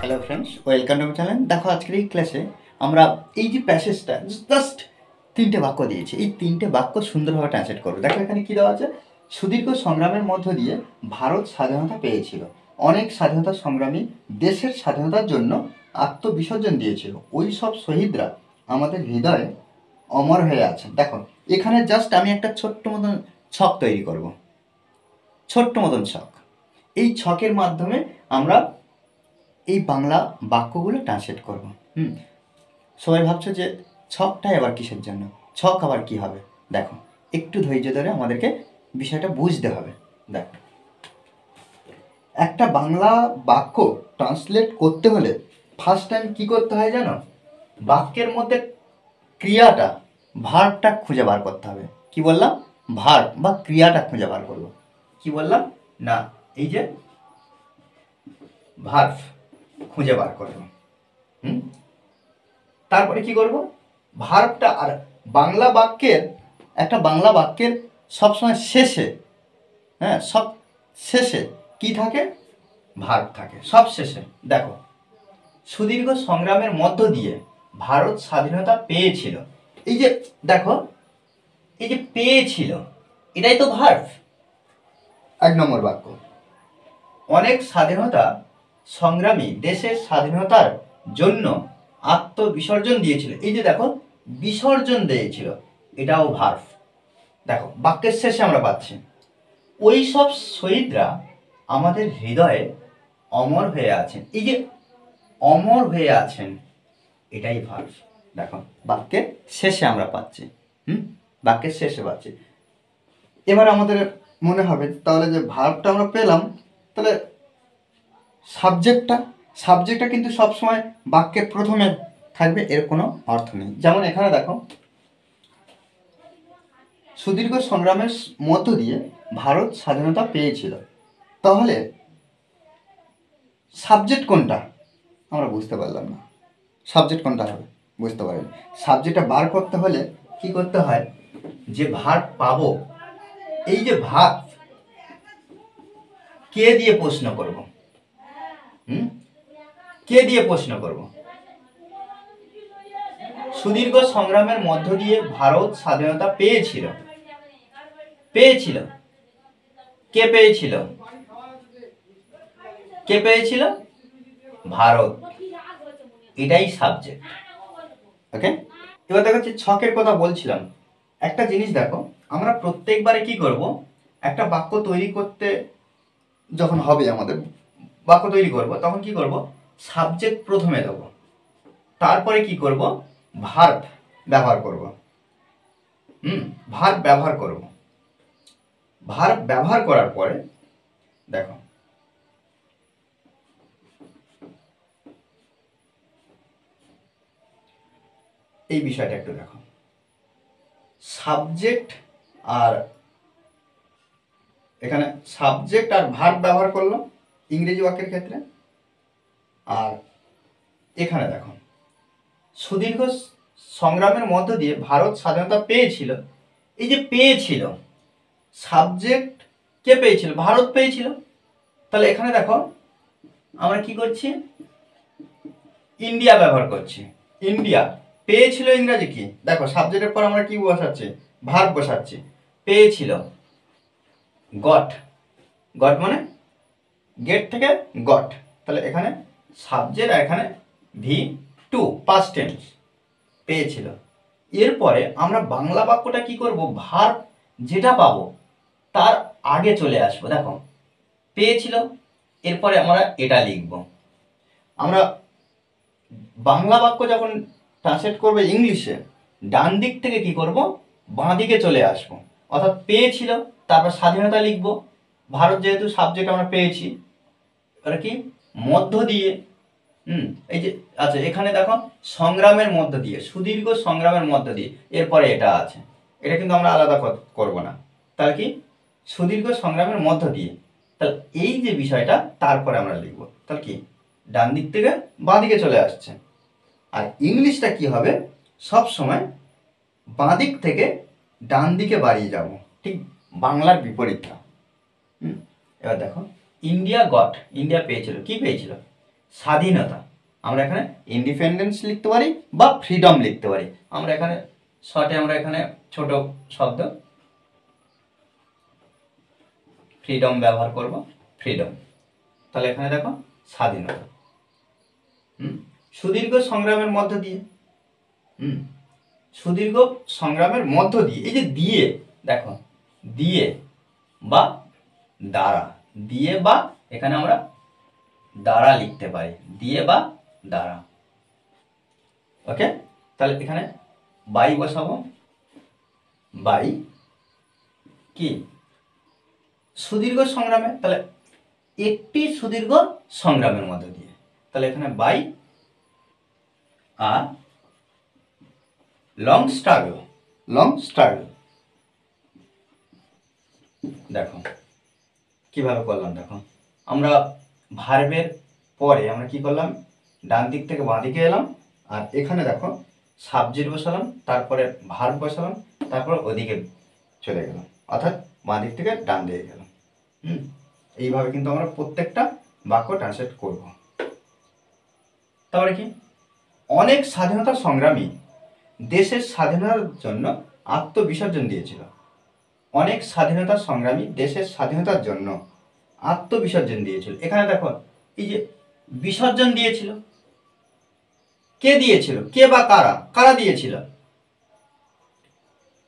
Hello friends, welcome to my channel. দেখো আজকের এই ক্লাসে আমরা এই যে প্যাসেজটা জাস্ট তিনটে বাক্য দিয়েছি, এই তিনটে বাক্য সুন্দরভাবে ট্রান্সলেট করবো। দেখো এখানে কী দেওয়া আছে, সুদীর্ঘ সংগ্রামের মধ্য দিয়ে ভারত স্বাধীনতা পেয়েছিল। অনেক স্বাধীনতা সংগ্রামী দেশের স্বাধীনতার জন্য আত্মবিসর্জন দিয়েছিল। ওই সব শহীদরা আমাদের হৃদয়ে অমর হয়ে আছেন। দেখো এখানে জাস্ট আমি একটা ছোট্ট মতন ছক তৈরি করব, ছোট্ট মতন ছক। এই ছকের মাধ্যমে আমরা এই বাংলা বাক্যগুলো ট্রান্সলেট করব। সবাই ভাবছো যে ছকটাই আবার কিসের জন্য, ছক আবার কি হবে। দেখো একটু ধৈর্য ধরে আমাদেরকে বিষয়টা বুঝতে হবে। দেখো একটা বাংলা বাক্য ট্রান্সলেট করতে হলে ফার্স্ট টাইম কী করতে হয় জানো, বাক্যের মধ্যে ক্রিয়াটা, ভার্বটা খুঁজে বার করতে হবে। কি বললাম? ভার্ব বা ক্রিয়াটা খুঁজে বার করবো। কি বললাম না, এই যে ভার্ব খুঁজে বার করবো। তারপরে কি করব, ভার্বটা। আর বাংলা বাক্যের, একটা বাংলা বাক্যের সবসময় শেষে, সব শেষে কি থাকে? ভার্ব থাকে সব শেষে। দেখো সুদীর্ঘ সংগ্রামের মধ্য দিয়ে ভারত স্বাধীনতা পেয়েছিল। এই যে দেখো, এই যে পেয়েছিল, এটাই তো ভার্ব। 1 নম্বর বাক্য, অনেক স্বাধীনতা সংগ্রামী দেশের স্বাধীনতার জন্য আত্মবিসর্জন দিয়েছিল। এই যে দেখো বিসর্জন দিয়েছিল, এটাও ভার্ব। দেখো বাক্যের শেষে আমরা পাচ্ছি ওই সব শহীদরা আমাদের হৃদয়ে অমর হয়ে আছেন। এই যে অমর হয়ে আছেন, এটাই ভার্ব। দেখো বাক্যের শেষে আমরা পাচ্ছি, বাক্যের শেষে পাচ্ছি। এবার আমাদের মনে হবে তাহলে যে ভার্বটা আমরা পেলাম, তাহলে সাবজেক্টটা কিন্তু সবসময় বাক্যের প্রথমে থাকবে, এর কোনো অর্থ নেই। যেমন এখানে দেখো, সুদীর্ঘ সংগ্রামের মধ্য দিয়ে ভারত স্বাধীনতা পেয়েছিল। তাহলে সাবজেক্ট কোনটা আমরা বুঝতে পারলাম না, সাবজেক্ট কোনটা হবে বুঝতে পারি। সাবজেক্টটা বার করতে হলে কি করতে হয়, যে ভার্ব পাবো, এই যে ভার্ব কে দিয়ে প্রশ্ন করব, কে দিয়ে প্রশ্ন করব? সুদীর্ঘ সংগ্রামের মধ্য দিয়ে ভারত স্বাধীনতা পেয়েছিল। পেয়েছিল, কে পেয়েছিল? কে পেয়েছিল? ভারত, এটাই সাবজেক্ট। ওকে, এবার দেখো যে ছকের কথা বলছিলাম। একটা জিনিস দেখো, আমরা প্রত্যেকবারে কি করব, একটা বাক্য তৈরি করতে যখন হবে, আমাদের বাক্য তৈরি করব, তখন কি করব, সাবজেক্ট প্রথমে দেবো, তারপরে কি করব, ভার্ব ব্যবহার করব। ভার্ব ব্যবহার করব। ভার্ব ব্যবহার করার পরে দেখো এই বিষয়টা একটু দেখো, সাবজেক্ট আর এখানে সাবজেক্ট আর ভার্ব ব্যবহার করলাম ইংরেজি বাক্যের ক্ষেত্রে। আর এখানে দেখো, সুদীর্ঘ সংগ্রামের মধ্য দিয়ে ভারত স্বাধীনতা পেয়েছিল। এই যে পেয়েছিল, সাবজেক্ট কে পেয়েছিল? ভারত পেয়েছিল। তাহলে এখানে দেখো আমরা কি করছি, ইন্ডিয়া ব্যবহার করছি। ইন্ডিয়া পেয়েছিল, ইংরাজি কি? দেখো সাবজেক্টের পর আমরা কি বসাচ্ছি? ভার্ব বসাচ্ছি। পেয়েছিল, গট। গট মানে গেট থেকে গট। তাহলে এখানে সাবজেক্ট আর এখানে V2 পাস্ট টেন্স, পেয়েছিল। এরপরে আমরা বাংলা বাক্যটা কি করব, ভার্ব যেটা পাবো তার আগে চলে আসবো। দেখো পেয়েছিল, এরপরে আমরা এটা লিখব। আমরা বাংলা বাক্য যখন ট্রান্সলেট করবে ইংলিশে, ডান দিক থেকে কি করব, বাঁ দিকে চলে আসবো। অর্থাৎ পেয়েছিল, তারপর স্বাধীনতা লিখব। ভারত যেহেতু সাবজেক্ট আমরা পেয়েছি, এবার কি মধ্য দিয়ে, এই যে আচ্ছা এখানে দেখো সংগ্রামের মধ্য দিয়ে, সুদীর্ঘ সংগ্রামের মধ্য দিয়ে, এরপরে এটা আছে, এটা কিন্তু আমরা আলাদা করব না। তাহলে কি সুদীর্ঘ সংগ্রামের মধ্য দিয়ে, তাহলে এই যে বিষয়টা তারপরে আমরা লিখব। তাহলে কি ডান দিক থেকে বাঁ দিকে চলে আসছে। আর ইংলিশটা কি হবে, সব সময় বাঁ দিক থেকে ডান দিকে বাড়িয়ে যাব, ঠিক বাংলার বিপরীতটা। এবার দেখো, ইন্ডিয়া গট, ইন্ডিয়া পেয়েছিল, কি পেয়েছিল? স্বাধীনতা, আমরা এখানে ইন্ডিপেন্ডেন্স লিখতে পারি বা ফ্রিডম লিখতে পারি। আমরা এখানে শর্টে আমরা এখানে ছোট শব্দ ফ্রিডম ব্যবহার করব, ফ্রিডম। তাহলে এখানে দেখো স্বাধীনতা। সুদীর্ঘ সংগ্রামের মধ্য দিয়ে, সুদীর্ঘ সংগ্রামের মধ্য দিয়ে, এই যে দিয়ে, দেখো দিয়ে বা দ্বারা, দিয়ে বা এখানে আমরা দ্বারা লিখতে পারি, দিয়ে বা দ্বারা। ওকে, তাহলে এখানে বাই বসাবো, বাই কি সুদীর্ঘ সংগ্রামে, তাহলে একটি সুদীর্ঘ সংগ্রামের মধ্য দিয়ে, তাহলে এখানে by our long struggle, long struggle. দেখো কিভাবে করলাম, দেখো আমরা ভার্বের পরে আমরা কি করলাম, ডান দিক থেকে বাঁ দিকে এলাম, আর এখানে দেখো সাবজেক্ট বসালাম, তারপরে ভার্ব বসালাম, তারপর ওদিকে চলে গেলাম, অর্থাৎ বাঁ দিক থেকে ডান দিকে গেলাম। এইভাবে কিন্তু আমরা প্রত্যেকটা বাক্য ট্রান্সলেট করব। তারপরে কি, অনেক স্বাধীনতা সংগ্রামী দেশের স্বাধীনতার জন্য আত্মবিসর্জন দিয়েছিল। অনেক স্বাধীনতা সংগ্রামী দেশের স্বাধীনতার জন্য আত্মবিসর্জন দিয়েছিল। এখানে দেখো এই যে বিসর্জন দিয়েছিল, কে দিয়েছিল, কে বা কারা, কারা দিয়েছিল,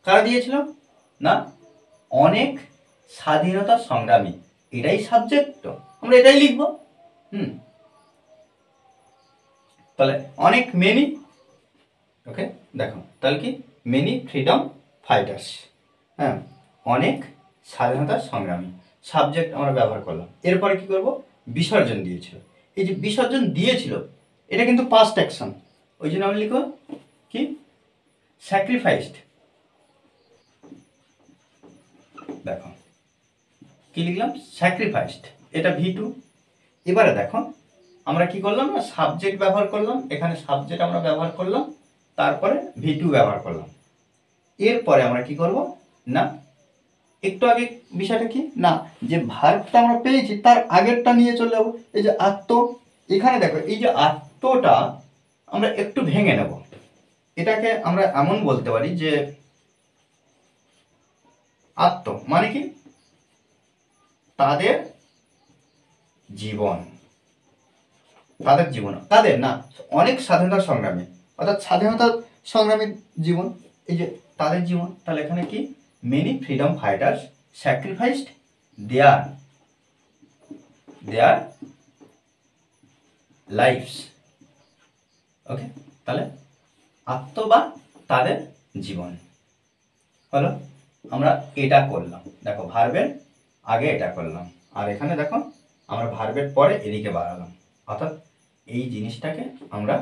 কারা দিয়েছিল না, অনেক স্বাধীনতা সংগ্রামী, এটাই সাবজেক্ট, তো আমরা এটাই লিখবো। তাহলে অনেক মেনি, ওকে দেখো তাহলে কি মেনি ফ্রিডম ফাইটার্স, হ্যাঁ অনেক স্বাধীনতা সংগ্রামী, সাবজেক্ট আমরা ব্যবহার করলাম। এরপরে কি করব, বিসর্জন দিয়েছিল। এই যে বিসর্জন দিয়েছিল এটা কিন্তু পাস্ট অ্যাকশন, ওই জন্য আমরা লিখব কি স্যাক্রিফাইসড। দেখো কি লিখলাম, স্যাক্রিফাইসড, এটা V2। এবারে দেখো আমরা কি করলাম না, সাবজেক্ট ব্যবহার করলাম, এখানে সাবজেক্ট আমরা ব্যবহার করলাম, তারপরে V2 ব্যবহার করলাম। এরপরে আমরা কি করব না, একটু আগে বিষয়টা কি না, যে ভার্বটা আমরা পেয়েছি তার আগেরটা নিয়ে চলে যাবো। এই যে আত্ম, এখানে দেখো এই যে আত্মটা আমরা একটু ভেঙে নেব, এটাকে আমরা এমন বলতে পারি যে আত্ম মানে কি তাদের জীবন, তাদের জীবন, তাদের না অনেক স্বাধীনতা সংগ্রামী, অর্থাৎ স্বাধীনতা সংগ্রামী জীবন, এই যে তাদের জীবন। তাহলে এখানে কি many freedom fighters sacrificed their lives. Okay, তাহলে আত্ম বা তাদের জীবন হলো, আমরা এটা করলাম। দেখো ভার্বের আগে এটা করলাম, আর এখানে দেখো আমরা ভার্বের পরে এদিকে বাড়ালাম, অর্থাৎ এই জিনিসটাকে আমরা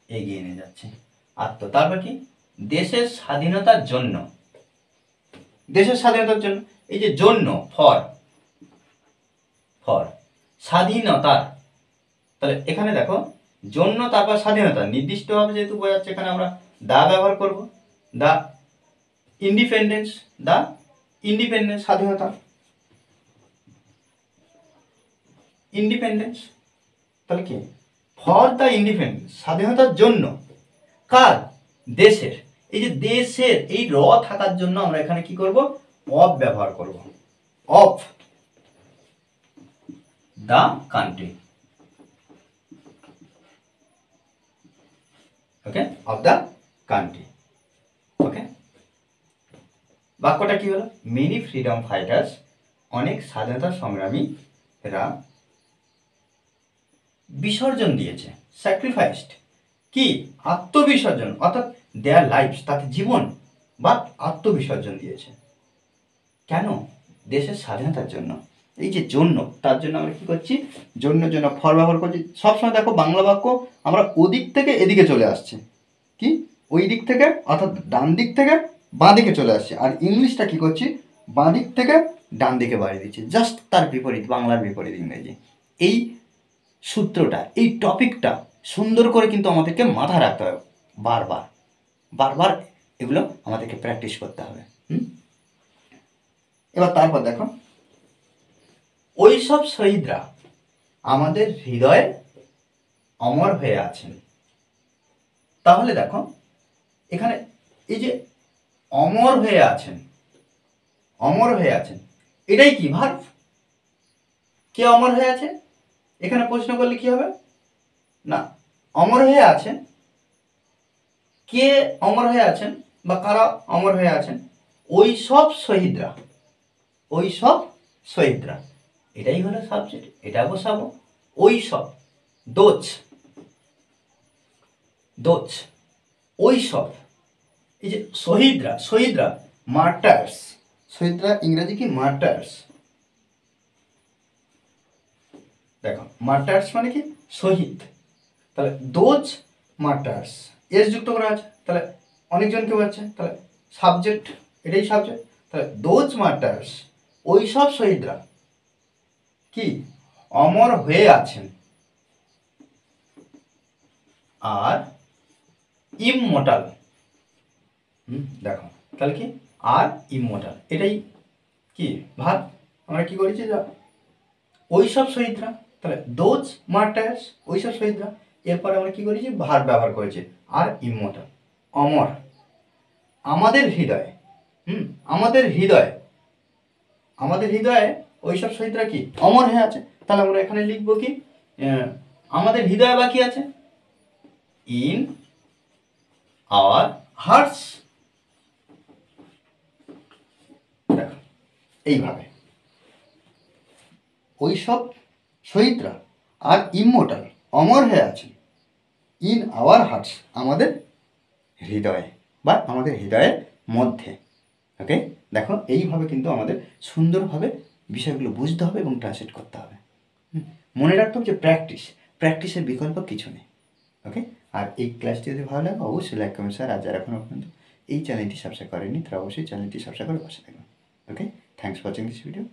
এগিয়ে নিয়ে যাচ্ছি। আত্ম, তারপর কি দেশের স্বাধীনতার জন্য, দেশের স্বাধীনতার জন্য, এই যে জন্য ফর, ফর স্বাধীনতার, তাহলে এখানে দেখো জন্য তারপর স্বাধীনতা, নির্দিষ্টভাবে যেহেতু বোঝাচ্ছে এখানে আমরা দা ব্যবহার করব, দা ইন্ডিপেন্ডেন্স, দা ইন্ডিপেন্ডেন্স স্বাধীনতা, ইন্ডিপেন্ডেন্স। তাহলে কি ফর দ্য ইন্ডিপেন্ডেন্স, স্বাধীনতার জন্য, কার, দেশের। এই যে দেশের এই র থাকার জন্য আমরা এখানে কি করব, অফ ব্যবহার করব, of the country. Okay, of the country. Okay, বাক্যটা কি হলো, মেনি ফ্রিডম ফাইটার্স, অনেক স্বাধীনতা সংগ্রামীরা বিসর্জন দিয়েছে, স্যাক্রিফাইসড কি আত্মবিসর্জন, অর্থাৎ দেয়ার লাইফস, তাদের জীবন বা আত্মবিসর্জন দিয়েছে। কেন, দেশের স্বাধীনতার জন্য। এই যে জন্য, তার জন্য আমরা কি করছি, জন্য জন্য ফর ব্যবহার করছি। সবসময় দেখো বাংলা বাক্য আমরা ওদিক থেকে এদিকে চলে আসছে, কি ওই দিক থেকে, অর্থাৎ ডান দিক থেকে বাঁ দিকে চলে আসছে, আর ইংলিশটা কি করছি, বাঁ দিক থেকে ডান দিকে বাড়িয়ে দিচ্ছি, জাস্ট তার বিপরীত, বাংলার বিপরীত ইংরেজি। এই সূত্রটা, এই টপিকটা সুন্দর করে কিন্তু আমাদেরকে মাথায় রাখতে হবে, বারবার বারবার এগুলো আমাদেরকে প্র্যাকটিস করতে হবে। এবার তারপর দেখো, ওই সব শহীদরা আমাদের হৃদয়ের, আমাদের হৃদয়ের গর্ব, আমাদের হৃদয়ের গর্ব। তাহলে কি অমর হয়ে আছেন। তাহলে দেখো এখানে এই যে অমর হয়ে আছেন, অমর হয়ে আছেন, এটাই কি ভার্ব। কে অমর হয়ে আছে? এখানে প্রশ্ন করলে কি হবে না, অমর হয়ে আছেন, কে অমর হয়ে আছেন বা কারা অমর হয়ে আছেন? ওই সব শহীদরা, ওই সব শহীদরা, এটাই হলো সাবজেক্ট, এটা বসাবো। ওই সব, দোজ, দোজ, ওই সব, এই যে শহীদরা, শহীদরা মার্টার্স, শহীদরা ইংরেজি কি মার্টার্স। দেখো মার্টার্স মানে কি শহীদ, তাহলে দোজ মার্টার্স, এস যুক্ত করা আছে, তাহলে অনেকজনকে বোঝাচ্ছে, তাহলে সাবজেক্ট, এটাই সাবজেক্ট, তাহলে দোজ মার্টার্স, ওই সব শহীদরা কি অমর হয়ে আছেন আর ইমমর্টাল। দেখো তাহলে কি আর ইমমর্টাল, এটাই কি ভাব। আমরা কি করেছি যা ওই সব শহীদরা, তাহলে দোজ মার্টার্স, ওই সব শহীদরা, এরপরে আমরা কি করেছি ভার ব্যবহার করেছি আর ইমমর্টাল, অমর। আমাদের হৃদয়ে, আমাদের হৃদয়ে, আমাদের হৃদয়ে ওই সব শহীদরা কি অমর হয়ে আছে। তাহলে আমরা এখানে লিখবো কি আমাদের হৃদয়ে বাকি আছে, ইন আওয়ার হার্টস। দেখো এইভাবে ওই সব শহীদরা আর ইমমর্টাল অমর হয়ে আছেন ইন আওয়ার হার্টস, আমাদের হৃদয়ে বা আমাদের হৃদয়ের মধ্যে। ওকে, দেখো এইভাবে কিন্তু আমাদের সুন্দরভাবে বিষয়গুলো বুঝতে হবে এবং ট্রান্সলেট করতে হবে। মনে রাখতে হবে যে প্র্যাকটিস, প্র্যাকটিসের বিকল্প কিছু নেই। ওকে, আর এই ক্লাসটি যদি ভালো লাগে অবশ্যই লাইক কমেন্ট শেয়ার, আর যারা এখনও পর্যন্ত এই চ্যানেলটি সাবস্ক্রাইব করেনি তারা অবশ্যই চ্যানেলটি সাবস্ক্রাইব করে পাশে থাকবেন। Okay, thanks for watching this video.